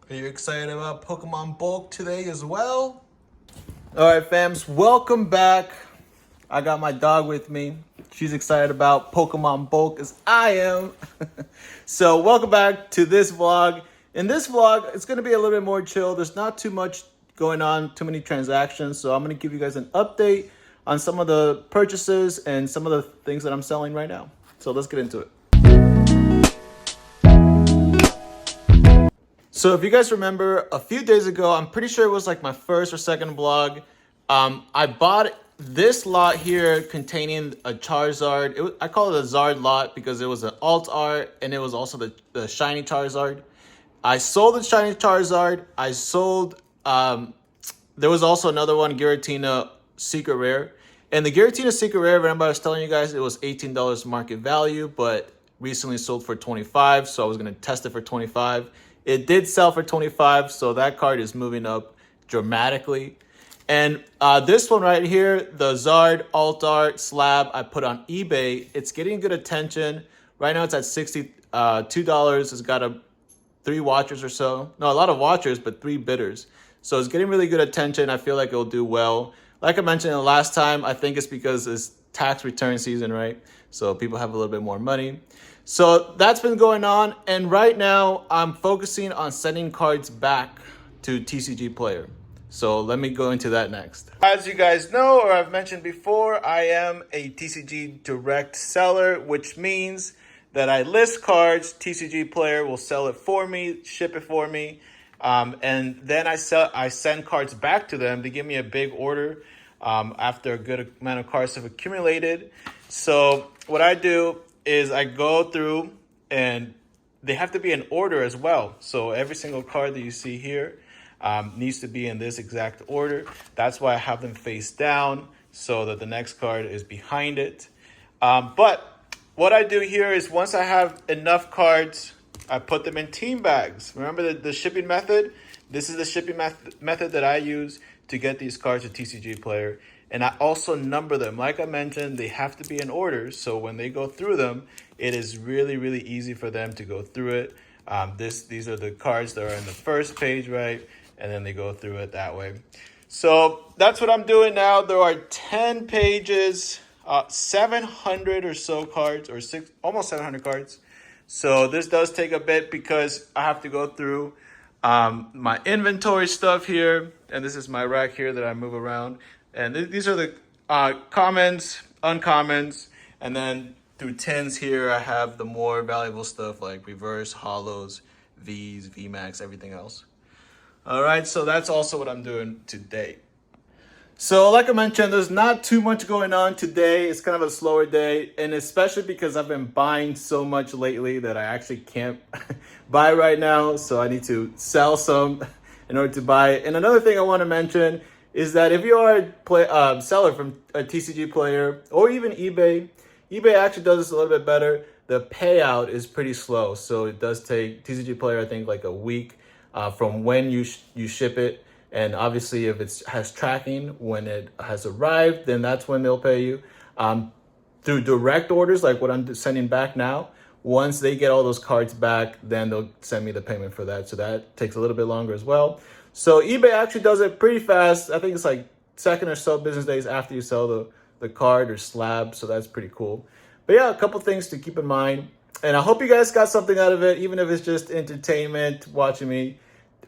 Are you excited about Pokemon Bulk today as well? All right, fams, welcome back. I got my dog with me. She's excited about Pokemon Bulk as I am. So welcome back to this vlog. In this vlog, it's going to be a little bit more chill. There's not too much going on, too many transactions. So I'm going to give you guys an update on some of the purchases and some of the things that I'm selling right now. So let's get into it. So if you guys remember, a few days ago, I'm pretty sure it was like my first or second vlog, I bought this lot here containing a Charizard. I call it a Zard lot because it was an alt art and it was also the shiny Charizard. I sold the shiny Charizard. I sold, there was also another one, Giratina Secret Rare. And the Giratina Secret Rare, remember I was telling you guys it was $18 market value, but recently sold for $25, so I was going to test it for $25. It did sell for $25, so that card is moving up dramatically. And this one right here, the Zard Alt Art Slab, I put on eBay. It's getting good attention. Right now it's at $62. It's got 3 watchers or so. No, a lot of watchers, but 3 bidders. So it's getting really good attention. I feel like it'll do well. Like I mentioned the last time, I think it's because it's tax return season, right? So people have a little bit more money. So that's been going on. And right now I'm focusing on sending cards back to TCGPlayer. So let me go into that next. As you guys know, or I've mentioned before, I am a TCG direct seller, which means that I list cards, TCGPlayer will sell it for me, ship it for me, and then I send cards back to them. They give me a big order after a good amount of cards have accumulated. So what I do is I go through, and they have to be in order as well. So every single card that you see here needs to be in this exact order. That's why I have them face down so that the next card is behind it. But what I do here is once I have enough cards, I put them in team bags. Remember the shipping method? This is the shipping method that I use to get these cards to TCGPlayer. And I also number them. Like I mentioned, they have to be in order. So when they go through them, it is really, really easy for them to go through it. These are the cards that are in the first page, right? And then they go through it that way. So that's what I'm doing now. There are 10 pages, 700 or so cards, or almost 700 cards. So this does take a bit because I have to go through my inventory stuff here. And this is my rack here that I move around. And these are the commons, uncommons, and then through tins here, I have the more valuable stuff like reverse, hollows, Vs, VMAX, everything else. All right, so that's also what I'm doing today. So like I mentioned, there's not too much going on today. It's kind of a slower day, and especially because I've been buying so much lately that I actually can't buy right now. So I need to sell some in order to buy it. And another thing I want to mention is that if you are a seller from a TCGPlayer or even eBay, eBay actually does this a little bit better. The payout is pretty slow. So it does take TCGPlayer, I think, like a week from when you ship it. And obviously, if it has tracking when it has arrived, then that's when they'll pay you. Through direct orders, like what I'm sending back now, once they get all those cards back, then they'll send me the payment for that. So that takes a little bit longer as well. So eBay actually does it pretty fast. I think it's like 2nd or so business days after you sell the card or slab. So that's pretty cool. But yeah, a couple things to keep in mind. And I hope you guys got something out of it, even if it's just entertainment, watching me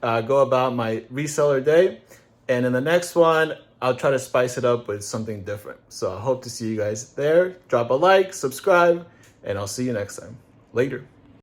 go about my reseller day. And in the next one, I'll try to spice it up with something different. So I hope to see you guys there. Drop a like, subscribe, and I'll see you next time. Later.